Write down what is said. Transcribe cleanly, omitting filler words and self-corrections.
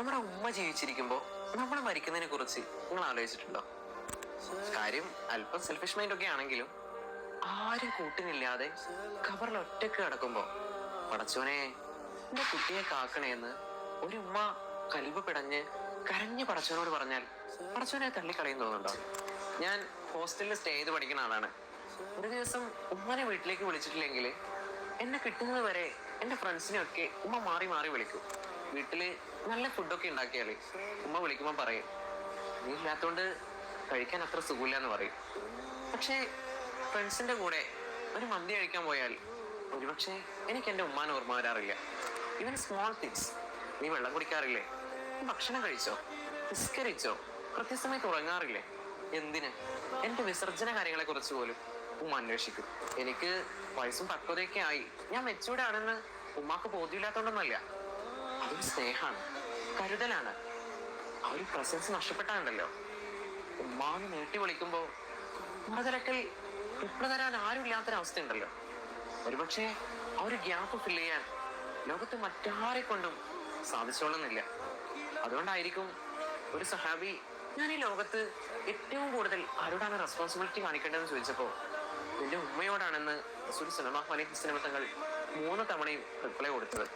നമ്മുടെ ഉമ്മ ജീവിച്ചിരിക്കുമ്പോൾ നമ്മൾ മരിക്കുന്നതിനെ കുറിച്ച് നിങ്ങൾ ആലോചിച്ചിട്ടുണ്ടോ? കാര്യം അല്പം സെൽഫിഷ് മൈൻഡ് ഒക്കെ ആണെങ്കിലും ആരും കൂട്ടിനില്ലാതെ കവറിൽ ഒറ്റക്ക് കിടക്കുമ്പോ പടച്ചോനെ എന്റെ കുട്ടിയെ കാക്കണേന്ന് ഒരു ഉമ്മ കൽബ് പിടഞ്ഞ് കരഞ്ഞ് പടച്ചോനോട് പറഞ്ഞാൽ പടച്ചോനെ തള്ളിക്കളയും തോന്നുന്നുണ്ടോ? ഞാൻ ഹോസ്റ്റലിൽ സ്റ്റേ ചെയ്ത് പഠിക്കുന്ന ആളാണ്. ഒരു ദിവസം ഉമ്മനെ വീട്ടിലേക്ക് വിളിച്ചിട്ടില്ലെങ്കിൽ എന്നെ കിട്ടുന്നത് വരെ എന്റെ ഫ്രണ്ട്സിനെയൊക്കെ ഉമ്മ മാറി മാറി വിളിക്കും. വീട്ടില് നല്ല ഫുഡൊക്കെ ഉണ്ടാക്കിയാല് ഉമ്മ വിളിക്കുമ്പോൾ പറയും, നീ ഇല്ലാത്തോണ്ട് കഴിക്കാൻ അത്ര സുഖമില്ല എന്ന് പറയും. പക്ഷേ ഫ്രണ്ട്സിന്റെ കൂടെ ഒരു മന്തി കഴിക്കാൻ പോയാൽ ഒരുപക്ഷെ എനിക്ക് എന്റെ ഉമ്മാനെ ഓർമ്മ വരാറില്ല. ഈവൻ സ്മോൾ തിങ്സ്, നീ വെള്ളം കുടിക്കാറില്ലേ, നീ ഭക്ഷണം കഴിച്ചോ, നിസ്കരിച്ചോ, കൃത്യസമയത്ത് ഉറങ്ങാറില്ലേ, എന്തിന് എന്റെ വിസർജന കാര്യങ്ങളെ കുറിച്ച് പോലും ഉമ്മ അന്വേഷിക്കും. എനിക്ക് വയസ്സും പക്വതയൊക്കെ ആയി, ഞാൻ മെച്ചൂർഡ് ആണെന്ന് ഉമ്മാക്ക് ബോധ്യമില്ലാത്തോണ്ടൊന്നല്ല. അതൊരു സ്നേഹമാണ്, കരുതലാണ്. ആ ഒരു പ്രസൻസ് നഷ്ടപ്പെട്ടാണ്ടല്ലോ ഉമ്മാന്ന് നീട്ടി വിളിക്കുമ്പോ മറുതലക്കൽ റിപ്ലൈ തരാൻ ആരും ഇല്ലാത്തൊരവസ്ഥ ഉണ്ടല്ലോ. ഒരുപക്ഷെ ആ ഒരു ഗ്യാപ്പ് ഫില്ല് ചെയ്യാൻ ലോകത്ത് മറ്റാരെ കൊണ്ടും സാധിച്ചോളുന്നില്ല. അതുകൊണ്ടായിരിക്കും ഒരു സഹാബി, ഞാൻ ഈ ലോകത്ത് ഏറ്റവും കൂടുതൽ ആരോടാണ് റെസ്പോൺസിബിലിറ്റി കാണിക്കേണ്ടതെന്ന് ചോദിച്ചപ്പോ എന്റെ ഉമ്മയോടാണെന്ന് റസൂൽ സല്ലല്ലാഹു അലൈഹി വസല്ലം തങ്ങൾ 3 തവണയും റിപ്ലൈ കൊടുത്തത്.